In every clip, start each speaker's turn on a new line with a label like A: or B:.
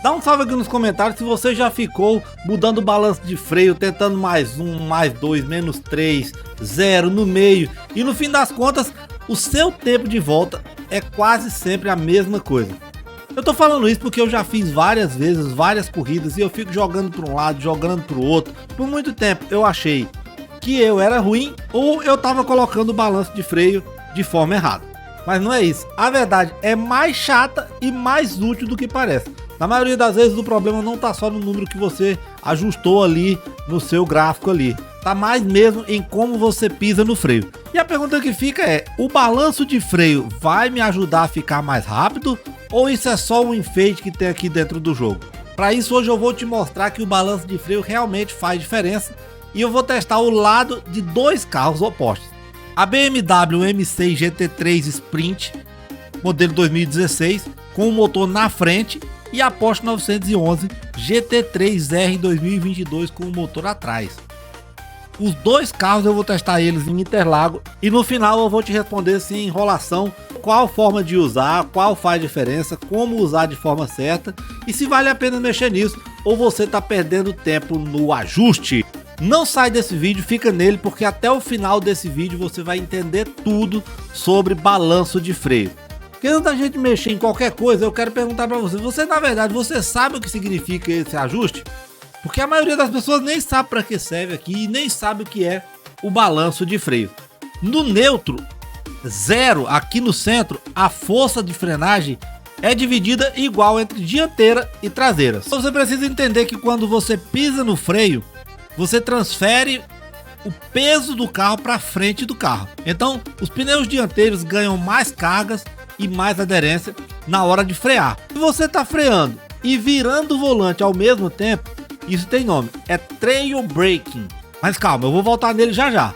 A: Dá um salve aqui nos comentários se você já ficou mudando o balanço de freio, tentando mais um, mais dois, menos três, zero no meio. E no fim das contas, o seu tempo de volta é quase sempre a mesma coisa. Eu tô falando isso porque eu já fiz várias vezes, várias corridas, e eu fico jogando para um lado, jogando para o outro. Por muito tempo eu achei que eu era ruim ou eu tava colocando o balanço de freio de forma errada. Mas não é isso. A verdade é mais chata e mais útil do que parece. Na maioria das vezes o problema não tá só no número que você ajustou ali no seu gráfico ali. Tá mais mesmo em como você pisa no freio. E a pergunta que fica é: o balanço de freio vai me ajudar a ficar mais rápido? Ou isso é só um enfeite que tem aqui dentro do jogo? Para isso hoje eu vou te mostrar que o balanço de freio realmente faz diferença. E eu vou testar o lado de dois carros opostos. A BMW M6 GT3 Sprint, modelo 2016, com o motor na frente, e a Porsche 911 GT3R 2022 com o motor atrás. Os dois carros eu vou testar eles em Interlagos e no final eu vou te responder sem enrolação qual forma de usar, qual faz diferença, como usar de forma certa e se vale a pena mexer nisso ou você está perdendo tempo no ajuste. Não sai desse vídeo, fica nele porque até o final desse vídeo você vai entender tudo sobre balanço de freio. Porque antes da gente mexer em qualquer coisa, eu quero perguntar para você, na verdade, você sabe o que significa esse ajuste? Porque a maioria das pessoas nem sabe para que serve aqui e nem sabe o que é o balanço de freio. No neutro, zero, aqui no centro, a força de frenagem é dividida igual entre dianteira e traseira. Então você precisa entender que quando você pisa no freio, você transfere o peso do carro para frente do carro. Então, os pneus dianteiros ganham mais cargas e mais aderência na hora de frear. Se você está freando e virando o volante ao mesmo tempo, isso tem nome, é trail braking. Mas calma, eu vou voltar nele já já.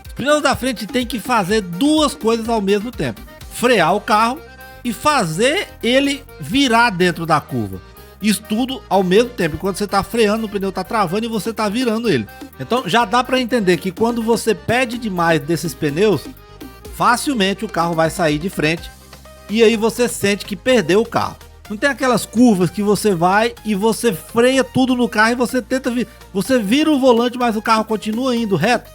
A: Os pneus da frente tem que fazer duas coisas ao mesmo tempo: frear o carro e fazer ele virar dentro da curva. Isso tudo ao mesmo tempo. Enquanto você está freando, o pneu está travando e você está virando ele. Então já dá para entender que quando você pede demais desses pneus, facilmente o carro vai sair de frente e aí você sente que perdeu o carro. Não tem aquelas curvas que você vai e você freia tudo no carro e você tenta você vira o volante, mas o carro continua indo reto?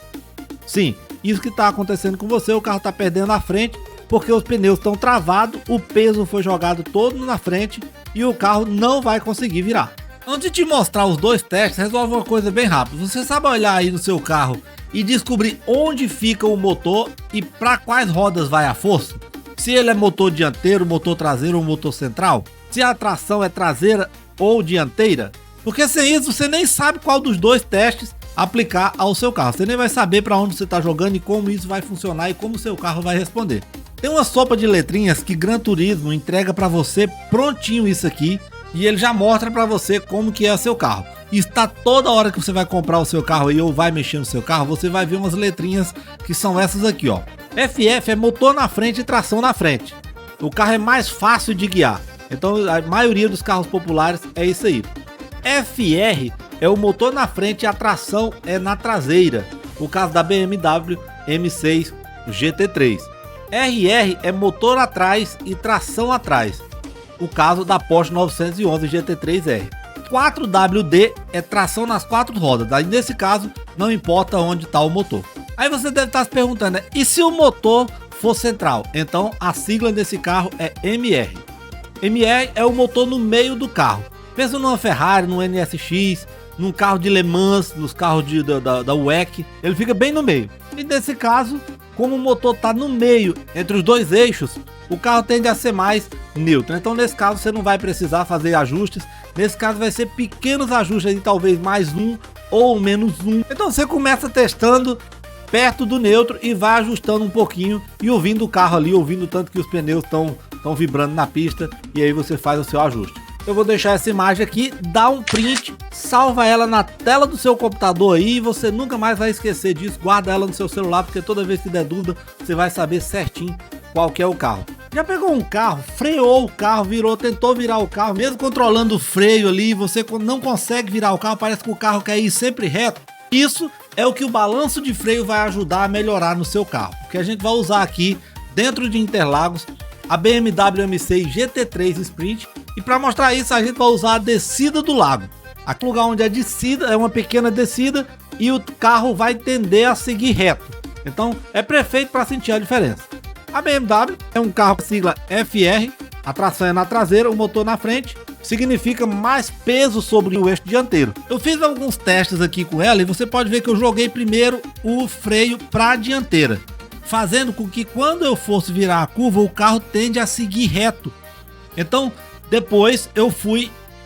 A: Sim, isso que está acontecendo com você. O carro está perdendo a frente porque os pneus estão travados, o peso foi jogado todo na frente e o carro não vai conseguir virar. Antes de te mostrar os dois testes, resolve uma coisa bem rápida. Você sabe olhar aí no seu carro e descobrir onde fica o motor e para quais rodas vai a força? Se ele é motor dianteiro, motor traseiro ou motor central? Se a tração é traseira ou dianteira? Porque sem isso você nem sabe qual dos dois testes aplicar ao seu carro. Você nem vai saber para onde você está jogando e como isso vai funcionar e como o seu carro vai responder. Tem uma sopa de letrinhas que Gran Turismo entrega para você prontinho isso aqui e ele já mostra para você como que é o seu carro. E está toda hora que você vai comprar o seu carro aí ou vai mexer no seu carro, você vai ver umas letrinhas que são essas aqui, ó. FF é motor na frente e tração na frente. O carro é mais fácil de guiar. Então a maioria dos carros populares é isso aí. FR é o motor na frente e a tração é na traseira. O caso da BMW M6 GT3. RR é motor atrás e tração atrás. O caso da Porsche 911 GT3R. 4WD é tração nas quatro rodas. Aí nesse caso não importa onde está o motor. Aí você deve estar se perguntando, né? E se o motor for central? Então a sigla desse carro é MR. MR é o motor no meio do carro. Pensa numa Ferrari, num NSX, num carro de Le Mans, nos carros da WEC, ele fica bem no meio. E nesse caso, como o motor está no meio, entre os dois eixos, o carro tende a ser mais neutro. Então nesse caso você não vai precisar fazer ajustes. Nesse caso vai ser pequenos ajustes, aí, talvez mais um ou menos um. Então você começa testando perto do neutro e vai ajustando um pouquinho e ouvindo o carro ali, ouvindo tanto que os pneus estão vibrando na pista, e aí você faz o seu ajuste. Eu vou deixar essa imagem aqui, dá um print, salva ela na tela do seu computador aí e você nunca mais vai esquecer disso. Guarda ela no seu celular, porque toda vez que der dúvida você vai saber certinho qual que é o carro. Já pegou um carro, freou o carro, tentou virar o carro, mesmo controlando o freio ali, você não consegue virar o carro, parece que o carro quer ir sempre reto? Isso é o que o balanço de freio vai ajudar a melhorar no seu carro, porque a gente vai usar aqui dentro de Interlagos a BMW M6 GT3 Sprint E para mostrar isso, a gente vai usar a descida do lago. Aqui lugar onde é descida, é uma pequena descida e o carro vai tender a seguir reto. Então é perfeito para sentir a diferença. A BMW é um carro com sigla FR, a tração é na traseira, o motor na frente, significa mais peso sobre o eixo dianteiro. Eu fiz alguns testes aqui com ela e você pode ver que eu joguei primeiro o freio para a dianteira, fazendo com que quando eu fosse virar a curva, o carro tende a seguir reto. Então depois eu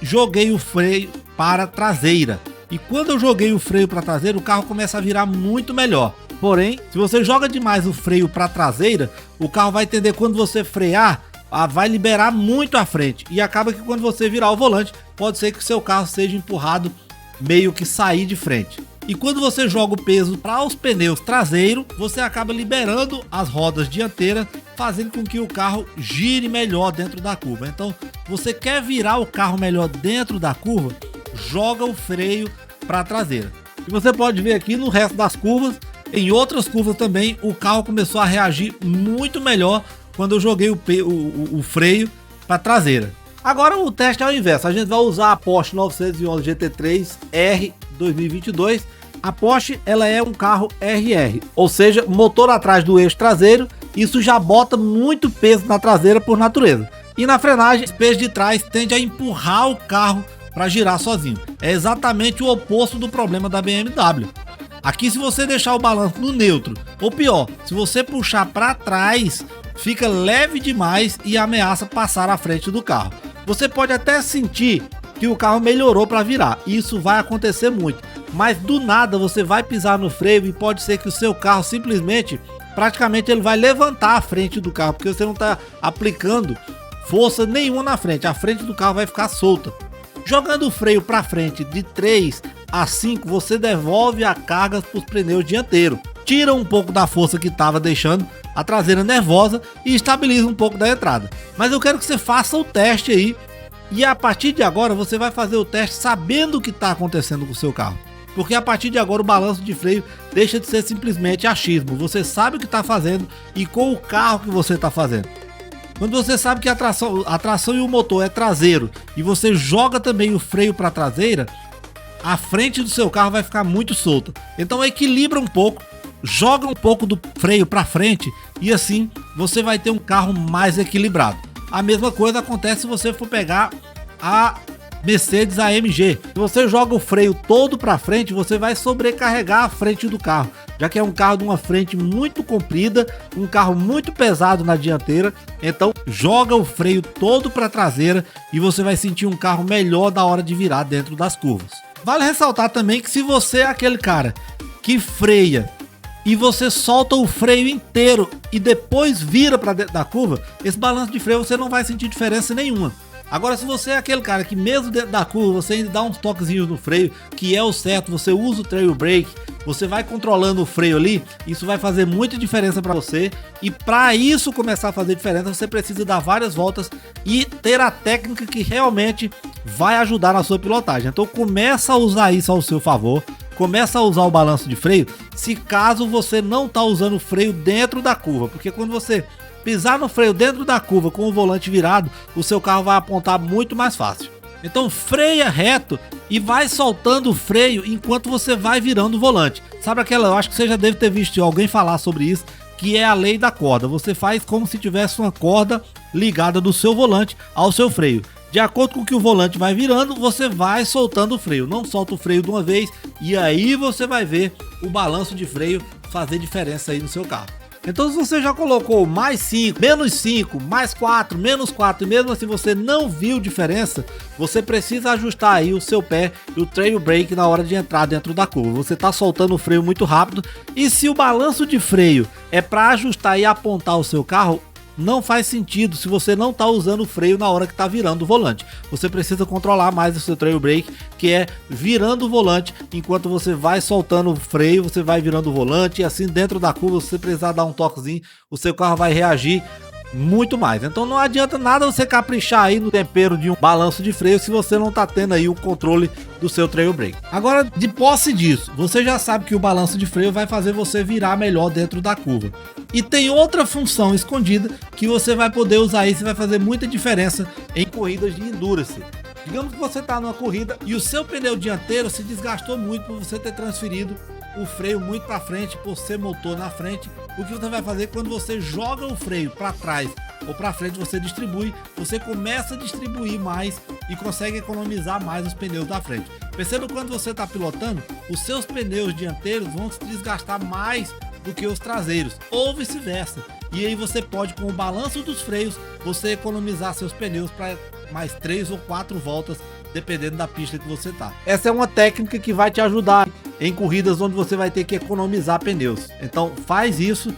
A: joguei o freio para a traseira. E quando eu joguei o freio para a traseira, o carro começa a virar muito melhor. Porém, se você joga demais o freio para a traseira, o carro vai tender, quando você frear, vai liberar muito a frente. E acaba que quando você virar o volante, pode ser que o seu carro seja empurrado, meio que sair de frente. E quando você joga o peso para os pneus traseiros, você acaba liberando as rodas dianteiras, fazendo com que o carro gire melhor dentro da curva. Então, você quer virar o carro melhor dentro da curva, joga o freio para a traseira. E você pode ver aqui no resto das curvas, em outras curvas também, o carro começou a reagir muito melhor quando eu joguei o freio para a traseira. Agora o teste é o inverso, a gente vai usar a Porsche 911 GT3 R 2022. A Porsche, ela é um carro RR, ou seja, motor atrás do eixo traseiro, isso já bota muito peso na traseira por natureza. E na frenagem, o peso de trás tende a empurrar o carro para girar sozinho. É exatamente o oposto do problema da BMW. Aqui, se você deixar o balanço no neutro, ou pior, se você puxar para trás, fica leve demais e ameaça passar à frente do carro. Você pode até sentir que o carro melhorou para virar, isso vai acontecer muito, mas do nada você vai pisar no freio e pode ser que o seu carro simplesmente, praticamente ele vai levantar a frente do carro, porque você não está aplicando força nenhuma na frente, a frente do carro vai ficar solta. Jogando o freio para frente de 3 a 5, você devolve a carga para os pneus dianteiros, tira um pouco da força que estava deixando a traseira nervosa e estabiliza um pouco da entrada. Mas eu quero que você faça o teste aí, e a partir de agora você vai fazer o teste sabendo o que está acontecendo com o seu carro. Porque a partir de agora o balanço de freio deixa de ser simplesmente achismo, você sabe o que está fazendo e com o carro que você está fazendo. Quando você sabe que a tração e o motor é traseiro e você joga também o freio para a traseira, a frente do seu carro vai ficar muito solta. Então equilibra um pouco, joga um pouco do freio para frente e assim você vai ter um carro mais equilibrado. A mesma coisa acontece se você for pegar a Mercedes AMG. Se você joga o freio todo para frente, você vai sobrecarregar a frente do carro, já que é um carro de uma frente muito comprida, um carro muito pesado na dianteira. Então joga o freio todo para a traseira e você vai sentir um carro melhor na hora de virar dentro das curvas. Vale ressaltar também que se você é aquele cara que freia e você solta o freio inteiro e depois vira para dentro da curva, esse balanço de freio você não vai sentir diferença nenhuma. Agora, se você é aquele cara que mesmo dentro da curva você ainda dá uns toquezinhos no freio, que é o certo, você usa o trail brake, você vai controlando o freio ali, isso vai fazer muita diferença para você. E para isso começar a fazer diferença, você precisa dar várias voltas e ter a técnica que realmente vai ajudar na sua pilotagem. Então começa a usar isso ao seu favor, começa a usar o balanço de freio, se caso você não está usando o freio dentro da curva, porque quando você pisar no freio dentro da curva com o volante virado, o seu carro vai apontar muito mais fácil. Então freia reto e vai soltando o freio enquanto você vai virando o volante. Sabe aquela, eu acho que você já deve ter visto alguém falar sobre isso, que é a lei da corda. Você faz como se tivesse uma corda ligada do seu volante ao seu freio. De acordo com que o volante vai virando, você vai soltando o freio. Não solta o freio de uma vez e aí você vai ver o balanço de freio fazer diferença aí no seu carro. Então, se você já colocou mais 5, menos 5, mais 4, menos 4 e mesmo assim você não viu diferença, você precisa ajustar aí o seu pé e o trail brake na hora de entrar dentro da curva. Você está soltando o freio muito rápido e se o balanço de freio é para ajustar e apontar o seu carro, não faz sentido se você não está usando o freio na hora que está virando o volante. Você precisa controlar mais o seu trail brake, que é virando o volante enquanto você vai soltando o freio, você vai virando o volante e assim dentro da curva, se você precisar dar um toquezinho, o seu carro vai reagir muito mais. Então não adianta nada você caprichar aí no tempero de um balanço de freio se você não tá tendo aí o controle do seu trail brake. Agora, de posse disso, você já sabe que o balanço de freio vai fazer você virar melhor dentro da curva. E tem outra função escondida que você vai poder usar isso e vai fazer muita diferença em corridas de endurance. Digamos que você está numa corrida e o seu pneu dianteiro se desgastou muito por você ter transferido o freio muito para frente, por ser motor na frente. O que você vai fazer quando você joga o freio para trás ou para frente, você distribui, você começa a distribuir mais e consegue economizar mais os pneus da frente. Perceba quando você está pilotando, os seus pneus dianteiros vão se desgastar mais do que os traseiros, ou vice-versa. E aí você pode, com o balanço dos freios, você economizar seus pneus para mais 3 ou 4 voltas, dependendo da pista que você tá. Essa é uma técnica que vai te ajudar em corridas onde você vai ter que economizar pneus. Então faz isso,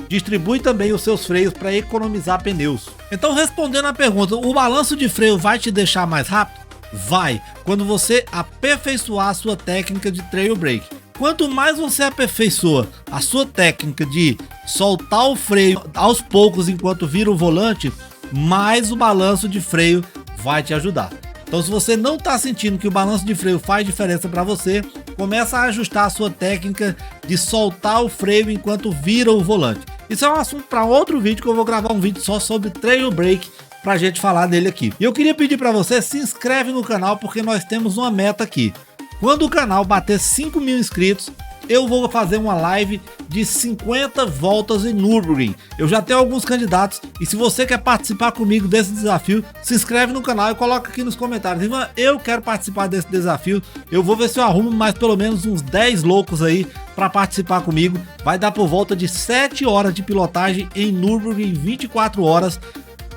A: distribui também os seus freios para economizar pneus. Então, respondendo a pergunta, o balanço de freio vai te deixar mais rápido? Vai, quando você aperfeiçoar a sua técnica de trail brake. Quanto mais você aperfeiçoa a sua técnica de soltar o freio aos poucos enquanto vira o volante, mais o balanço de freio vai te ajudar. Então, se você não está sentindo que o balanço de freio faz diferença para você, começa a ajustar a sua técnica de soltar o freio enquanto vira o volante. Isso é um assunto para outro vídeo, que eu vou gravar um vídeo só sobre trail brake pra gente falar dele aqui. E eu queria pedir para você, se inscreve no canal, porque nós temos uma meta aqui. Quando o canal bater 5.000 inscritos, eu vou fazer uma live de 50 voltas em Nürburgring. Eu já tenho alguns candidatos e se você quer participar comigo desse desafio, se inscreve no canal e coloca aqui nos comentários: Ivan, eu quero participar desse desafio. Eu vou ver se eu arrumo mais pelo menos uns 10 loucos aí para participar comigo. Vai dar por volta de 7 horas de pilotagem em Nürburgring, 24 horas.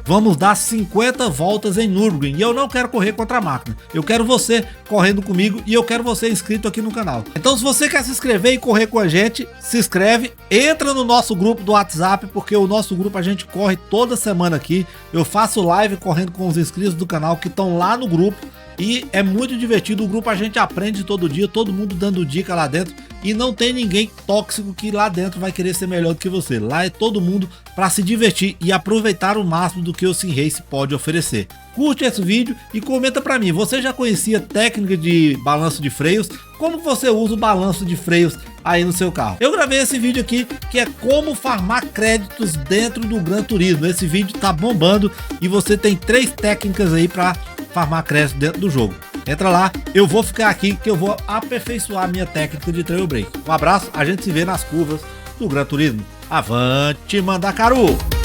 A: Vamos dar 50 voltas em Nürburgring e eu não quero correr contra a máquina. Eu quero você correndo comigo e eu quero você inscrito aqui no canal. Então, se você quer se inscrever e correr com a gente, se inscreve, entra no nosso grupo do WhatsApp, porque o nosso grupo a gente corre toda semana aqui. Eu faço live correndo com os inscritos do canal que estão lá no grupo e é muito divertido. O grupo a gente aprende todo dia, todo mundo dando dica lá dentro. E não tem ninguém tóxico que lá dentro vai querer ser melhor do que você. Lá é todo mundo para se divertir e aproveitar o máximo do que o Sim Race pode oferecer. Curte esse vídeo e comenta para mim: você já conhecia técnica de balanço de freios? Como você usa o balanço de freios aí no seu carro? Eu gravei esse vídeo aqui, que é como farmar créditos dentro do Gran Turismo. Esse vídeo tá bombando e você tem 3 técnicas aí para farmar crédito dentro do jogo. Entra lá, eu vou ficar aqui que eu vou aperfeiçoar a minha técnica de trail brake. Um abraço, a gente se vê nas curvas do Gran Turismo. Avante, Mandacaru!